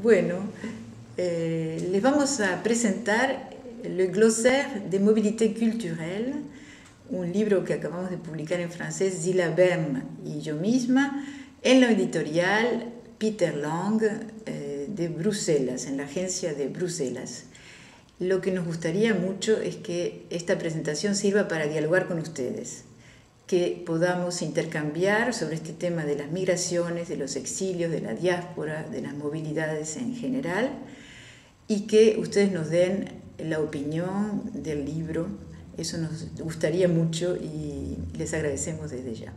Bueno, les vamos a presentar Le glossaire des mobilités culturelles, un libro que acabamos de publicar en francés, Zila Bern y yo misma, en la editorial Peter Lang de Bruselas, en la agencia de Bruselas. Lo que nos gustaría mucho es que esta presentación sirva para dialogar con ustedes, que podamos intercambiar sobre este tema de las migraciones, de los exilios, de la diáspora, de las movilidades en general, y que ustedes nos den la opinión del libro. Eso nos gustaría mucho y les agradecemos desde ya.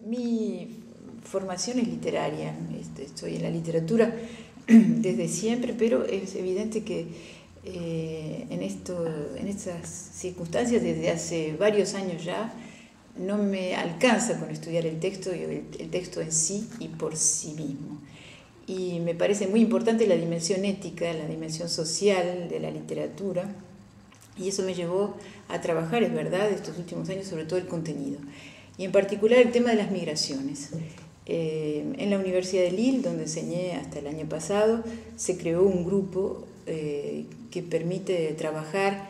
Mi formación es literaria, estoy en la literatura desde siempre, pero es evidente que en estas circunstancias, desde hace varios años ya, no me alcanza con estudiar el texto en sí y por sí mismo. Y me parece muy importante la dimensión ética, la dimensión social de la literatura, y eso me llevó a trabajar, es verdad, estos últimos años, sobre todo el contenido, y en particular el tema de las migraciones. En la Universidad de Lille, donde enseñé hasta el año pasado, se creó un grupo que permite trabajar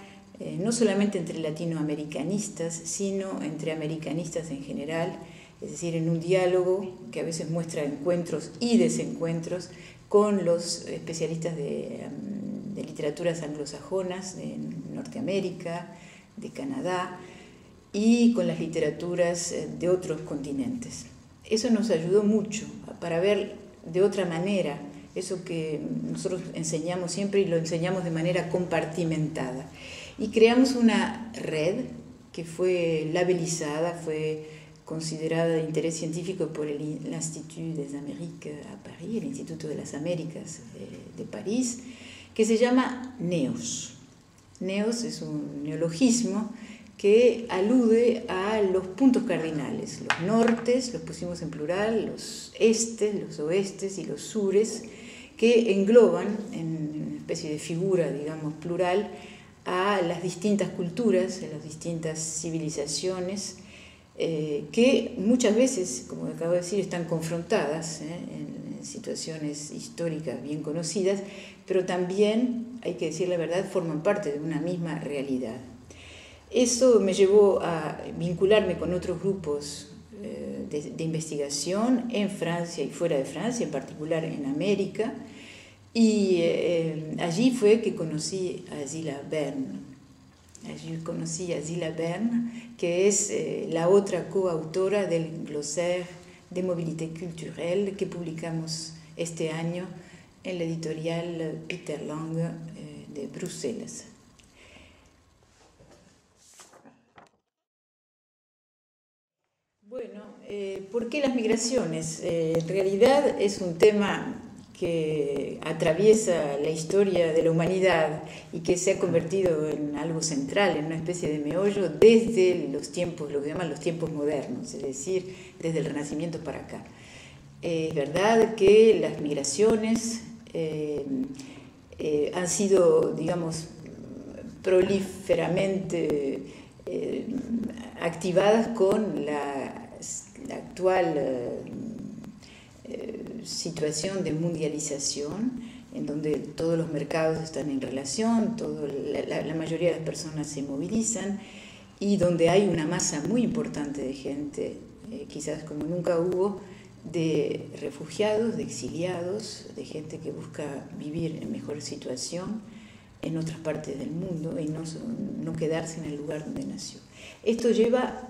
no solamente entre latinoamericanistas, sino entre americanistas en general, es decir, en un diálogo que a veces muestra encuentros y desencuentros con los especialistas de literaturas anglosajonas de Norteamérica, de Canadá, y con las literaturas de otros continentes. Eso nos ayudó mucho para ver de otra manera eso que nosotros enseñamos siempre y lo enseñamos de manera compartimentada. Y creamos una red que fue labelizada, fue considerada de interés científico por el Institut des Amériques a París, el Instituto de las Américas de París, que se llama NEOS. NEOS es un neologismo que alude a los puntos cardinales, los nortes, los pusimos en plural, los estes, los oestes y los sures, que engloban en una especie de figura, digamos, plural, a las distintas culturas, a las distintas civilizaciones, que muchas veces, como acabo de decir, están confrontadas en situaciones históricas bien conocidas, pero también, hay que decir la verdad, forman parte de una misma realidad. Eso me llevó a vincularme con otros grupos de investigación en Francia y fuera de Francia, en particular en América, y allí fue que conocí a Zila Bern. Allí conocí a Zila Bern, que es la otra coautora del glossaire de mobilité culturelle que publicamos este año en la editorial Peter Lang de Bruselas. Bueno, ¿por qué las migraciones? En realidad es un tema que atraviesa la historia de la humanidad y que se ha convertido en algo central, en una especie de meollo desde los tiempos, lo que llaman los tiempos modernos, es decir, desde el Renacimiento para acá. Es verdad que las migraciones han sido, digamos, prolíferamente activadas con la actual situación de mundialización, en donde todos los mercados están en relación, la mayoría de las personas se movilizan y donde hay una masa muy importante de gente, quizás como nunca hubo, de refugiados, de exiliados, de gente que busca vivir en mejor situación en otras partes del mundo y no quedarse en el lugar donde nació. Esto lleva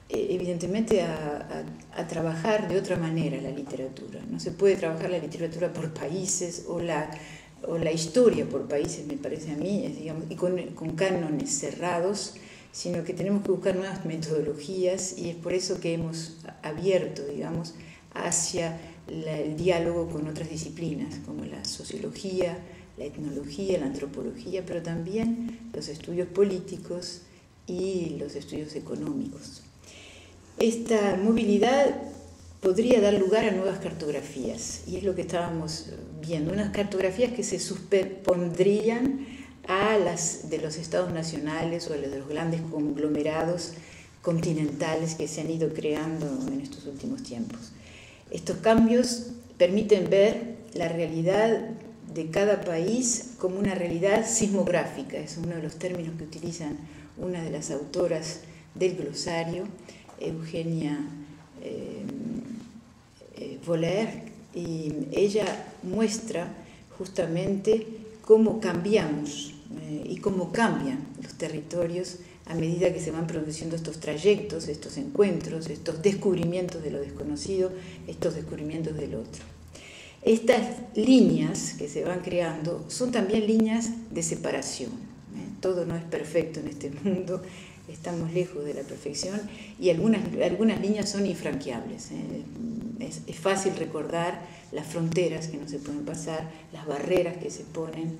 evidentemente a trabajar de otra manera la literatura. No se puede trabajar la literatura por países o la historia por países, me parece a mí, digamos, y con cánones cerrados, sino que tenemos que buscar nuevas metodologías, y es por eso que hemos abierto, digamos, hacia el diálogo con otras disciplinas, como la sociología, la etnología, la antropología, pero también los estudios políticos y los estudios económicos. Esta movilidad podría dar lugar a nuevas cartografías, y es lo que estábamos viendo, unas cartografías que se superpondrían a las de los estados nacionales o a las de los grandes conglomerados continentales que se han ido creando en estos últimos tiempos. Estos cambios permiten ver la realidad de cada país como una realidad sismográfica, es uno de los términos que utilizan una de las autoras del glosario, Eugenia Voller, y ella muestra justamente cómo cambiamos y cómo cambian los territorios a medida que se van produciendo estos trayectos, estos encuentros, estos descubrimientos de lo desconocido, estos descubrimientos del otro. Estas líneas que se van creando son también líneas de separación. Todo no es perfecto en este mundo, estamos lejos de la perfección y algunas líneas son infranqueables. Es fácil recordar las fronteras que no se pueden pasar, las barreras que se ponen,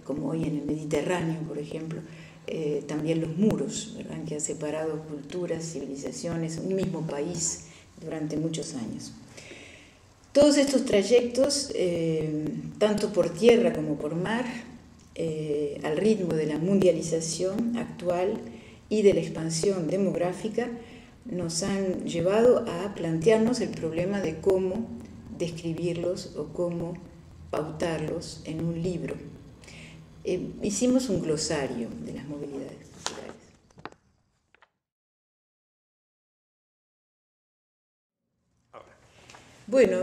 como hoy en el Mediterráneo, por ejemplo, también los muros, ¿verdad?, que han separado culturas, civilizaciones, un mismo país durante muchos años. Todos estos trayectos, tanto por tierra como por mar, al ritmo de la mundialización actual y de la expansión demográfica, nos han llevado a plantearnos el problema de cómo describirlos o cómo pautarlos en un libro. Hicimos un glosario de las movilidades culturales. Bueno,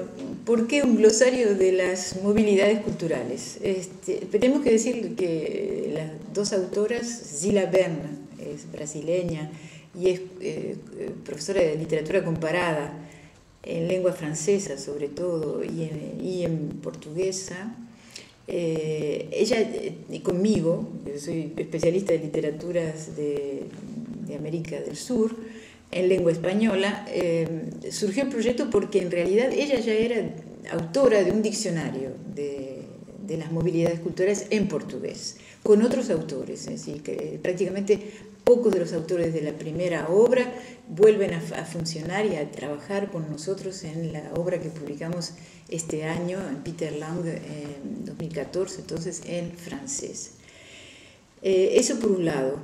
¿por qué un glosario de las movilidades culturales? Tenemos que decir que las dos autoras, Zila Berna, es brasileña y es profesora de literatura comparada en lengua francesa sobre todo y en portuguesa. Ella y conmigo, yo soy especialista de literaturas de América del Sur, en lengua española, surgió el proyecto porque en realidad ella ya era autora de un diccionario de las movilidades culturales en portugués, con otros autores, es decir, que prácticamente pocos de los autores de la primera obra vuelven a funcionar y a trabajar con nosotros en la obra que publicamos este año, en Peter Lang, en 2014, entonces en francés. Eso por un lado.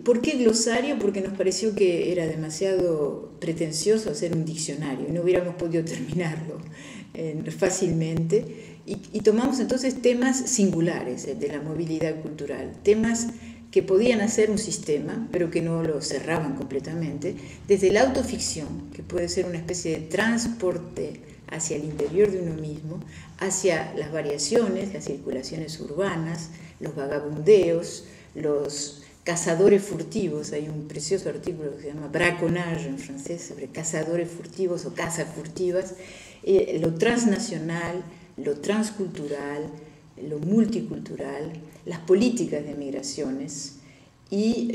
¿Por qué glosario? Porque nos pareció que era demasiado pretencioso hacer un diccionario y no hubiéramos podido terminarlo fácilmente. Y tomamos entonces temas singulares de la movilidad cultural, temas que podían hacer un sistema, pero que no lo cerraban completamente, desde la autoficción, que puede ser una especie de transporte hacia el interior de uno mismo, hacia las variaciones, las circulaciones urbanas, los vagabundeos, los cazadores furtivos. Hay un precioso artículo que se llama braconnage en francés sobre cazadores furtivos o cazas furtivas, lo transnacional, lo transcultural, lo multicultural, las políticas de migraciones y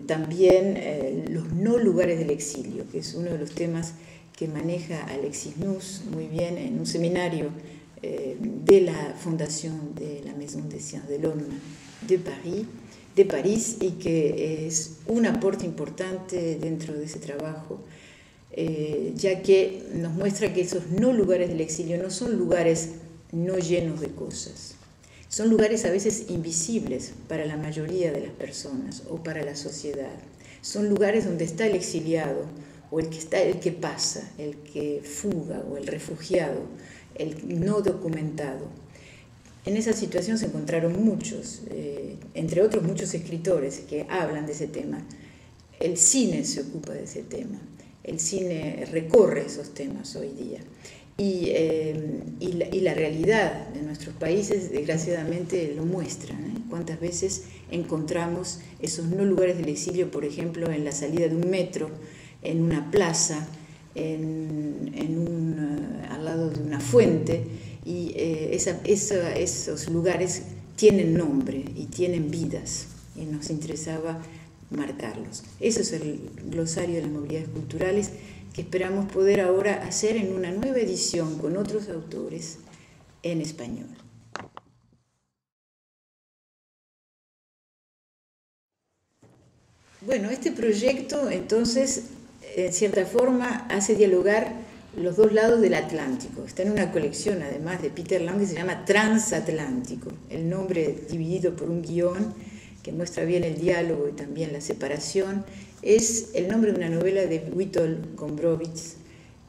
también los no lugares del exilio, que es uno de los temas que maneja Alexis Nuss muy bien en un seminario de la fundación de la Maison des Sciences de l'Homme de París, y que es un aporte importante dentro de ese trabajo, ya que nos muestra que esos no lugares del exilio no son lugares no llenos de cosas, son lugares a veces invisibles para la mayoría de las personas o para la sociedad. Son lugares donde está el exiliado o el que pasa, el que fuga o el refugiado, el no documentado. En esa situación se encontraron muchos, entre otros muchos escritores que hablan de ese tema. El cine se ocupa de ese tema, el cine recorre esos temas hoy día. Y la realidad de nuestros países desgraciadamente lo muestra, ¿eh? Cuántas veces encontramos esos no lugares del exilio, por ejemplo, en la salida de un metro, en una plaza, al lado de una fuente, y esos lugares tienen nombre y tienen vidas, y nos interesaba marcarlos. Eso es el glosario de las movilidades culturales, que esperamos poder ahora hacer en una nueva edición con otros autores en español. Bueno, este proyecto entonces, en cierta forma, hace dialogar los dos lados del Atlántico. Está en una colección, además, de Peter Lang, que se llama Transatlántico, el nombre dividido por un guión que muestra bien el diálogo y también la separación. es el nombre de una novela de Witold Gombrowicz,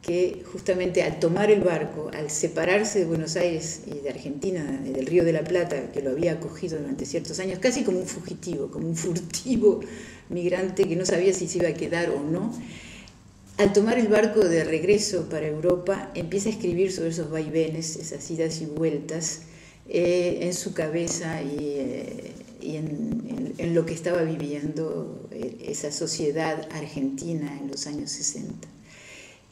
que justamente al tomar el barco, al separarse de Buenos Aires y de Argentina, del Río de la Plata, que lo había acogido durante ciertos años, casi como un fugitivo, como un furtivo migrante que no sabía si se iba a quedar o no, al tomar el barco de regreso para Europa, empieza a escribir sobre esos vaivenes, esas idas y vueltas, en su cabeza y en lo que estaba viviendo esa sociedad argentina en los años 60.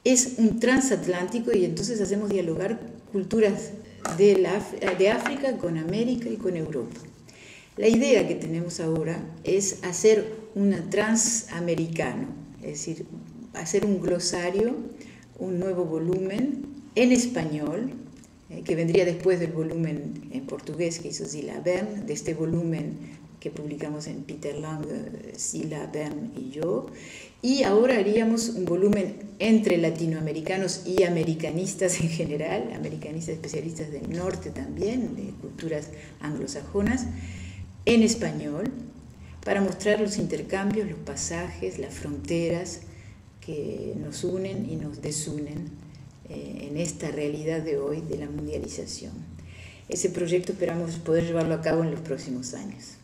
Es un transatlántico y entonces hacemos dialogar culturas de África con América y con Europa. La idea que tenemos ahora es hacer un transamericano, es decir, hacer un glosario, un nuevo volumen en español, que vendría después del volumen en portugués que hizo Zila Bern, de este volumen que publicamos en Peter Lang, Zila Bern y yo, y ahora haríamos un volumen entre latinoamericanos y americanistas en general, americanistas especialistas del norte también, de culturas anglosajonas, en español, para mostrar los intercambios, los pasajes, las fronteras que nos unen y nos desunen en esta realidad de hoy de la mundialización. Ese proyecto esperamos poder llevarlo a cabo en los próximos años.